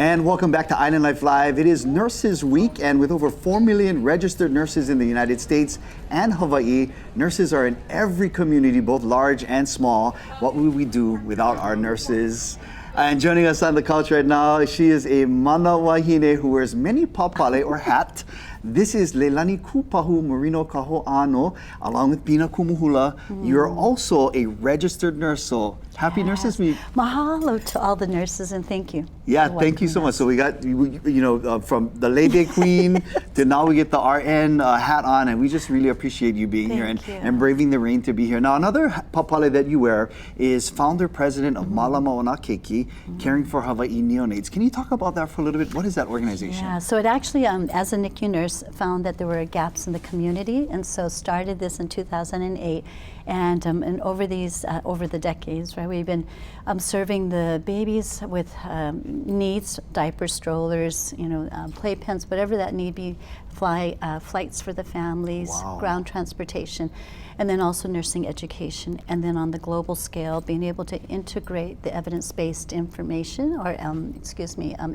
And welcome back to Island Life Live. It is Nurses Week, and with over 4 million registered nurses in the United States and Hawaii, nurses are in every community, both large and small. What would we do without our nurses? And joining us on the couch right now, she is a mana wahine who wears many papale or hat. This is Leilani Kaho'āno, along with Pina Kumuhula. You're also a registered nurse, so happy Nurses Week. Mahalo to all the nurses, and thank you. Yeah, thank you so much. So we got, from the Lady Queen to now we get the RN hat on, and we just really appreciate you being here and braving the rain to be here. Now, another papale that you wear is founder president of Mālama o Nā Keiki, caring for Hawaii neonates. Can you talk about that for a little bit? What is that organization? Yeah, so it actually, as a NICU nurse, found that there were gaps in the community, and so started this in 2008. And over the decades, right, we've been serving the babies with needs, diapers, strollers, playpens, whatever that need be, flights for the families, ground transportation, and then also nursing education. And then on the global scale, being able to integrate the evidence-based information, or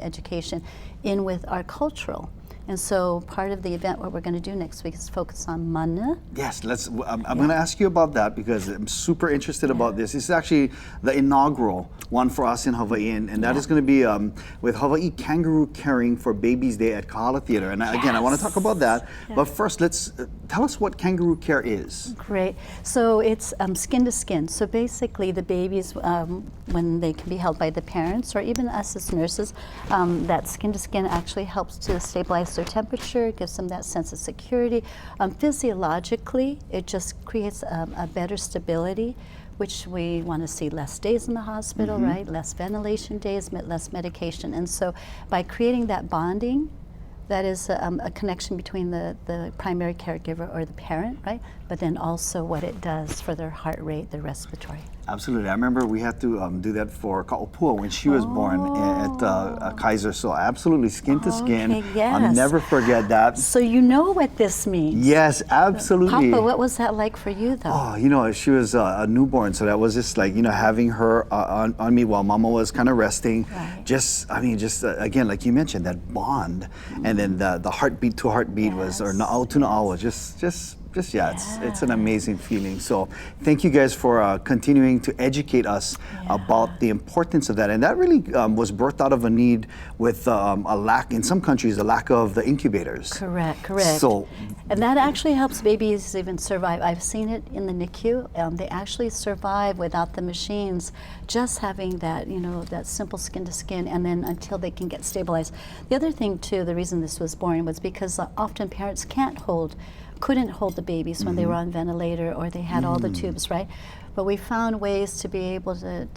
education, in with our cultural. And so part of the event, what we're going to do next week, is focus on mana. Yes, I'm going to ask you about that because I'm super interested about this. This is actually the inaugural one for us in Hawaii, and that is going to be with Hawaii Kangaroo Caring for Babies Day at Kahala Theater. And again, I want to talk about that. But first, tell us what kangaroo care is. Great. So it's skin to skin. So basically, the babies, when they can be held by the parents or even us as nurses, that skin to skin actually helps to stabilize their temperature, gives them that sense of security. Physiologically, it just creates a better stability, which we want to see less days in the hospital, right? Less ventilation days, less medication. And so by creating that bonding, that is a connection between the primary caregiver or the parent, right? But then also what it does for their heart rate, their respiratory. Absolutely. I remember we had to do that for Ka'opua when she was born at Kaiser. So absolutely, skin to skin. I'll never forget that. So you know what this means. Yes, absolutely. Papa, what was that like for you, though? Oh, she was a newborn, so that was just like, having her on me while Mama was kind of resting. Right. Again, like you mentioned, that bond, and then the heartbeat to heartbeat was, or na'au to na'au, it's an amazing feeling. So thank you guys for continuing to educate us about the importance of that. And that really was birthed out of a need with a lack, in some countries, a lack of the incubators. Correct. So, and that actually helps babies even survive. I've seen it in the NICU. They actually survive without the machines, just having that, that simple skin to skin, and then until they can get stabilized. The other thing too, the reason this was born was because often parents couldn't hold the babies when they were on ventilator, or they had all the tubes, right? But we found ways to be able to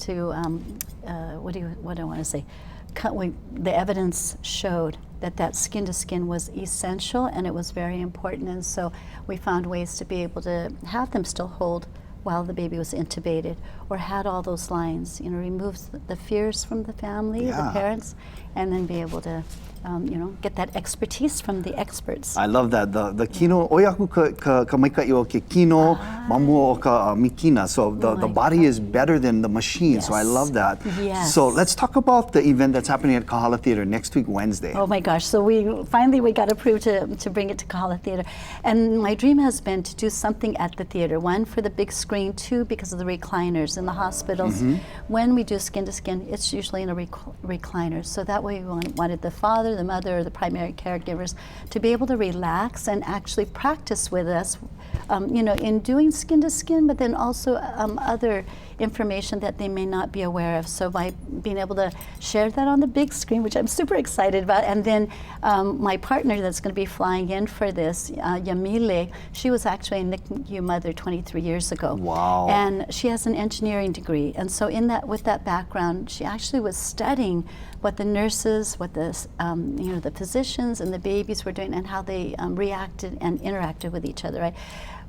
the evidence showed that skin to skin was essential, and it was very important. And so we found ways to be able to have them still hold while the baby was intubated, or had all those lines, removes the fears from the family, the parents, and then be able to get that expertise from the experts. I love that. The kino, oiaku ka maikai o ke kino, mamu o ka mikina. So the body is better than the machine. So I love that. Yes. So let's talk about the event that's happening at Kahala Theater next week, Wednesday. Oh my gosh. So we got approved to bring it to Kahala Theater. And my dream has been to do something at the theater. One, for the big screen. Two, because of the recliners in the hospitals. When we do skin to skin, it's usually in a recliner. So that way we wanted the father, the mother, or the primary caregivers to be able to relax and actually practice with us, in doing skin to skin, but then also other information that they may not be aware of. So by being able to share that on the big screen, which I'm super excited about, and then my partner that's going to be flying in for this, Yamile, she was actually a NICU mother 23 years ago. Wow. And she has an engineering degree. And so with that background, she actually was studying what the nurses, what the physicians and the babies were doing, and how they reacted and interacted with each other, right?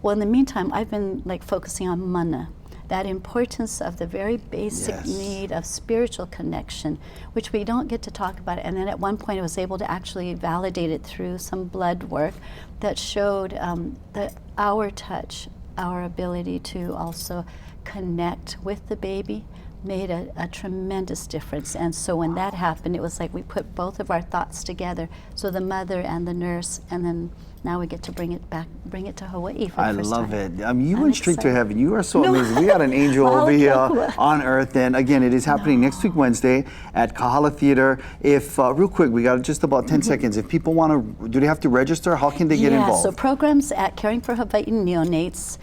Well, in the meantime, I've been focusing on mana, that importance of the very basic need of spiritual connection, which we don't get to talk about. And then at one point I was able to actually validate it through some blood work that showed that our touch, our ability to also connect with the baby, made a tremendous difference. And so when that happened, it was like we put both of our thoughts together. So the mother and the nurse, and then now we get to bring it to Hawaii for the first time. I love it. You I'm went straight to excited. heaven. You are so No. amazing. We got an angel Mahalo over here kua. on earth. And again, it is happening next week, Wednesday at Kahala Theater. If, real quick, we got just about 10 seconds. If people want to, do they have to register? How can they get involved? So programs at Caring for Hawaii Neonates,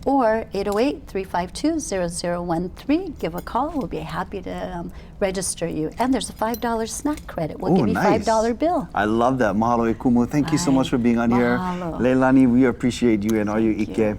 or 808-352-0013. Give a call. We'll be happy to register you. And there's a $5 snack credit. We'll give you a $5 bill. I love that. Mahalo e kumu. Thank you so much for being on here. Mahalo. Leilani, we appreciate you and all your ike.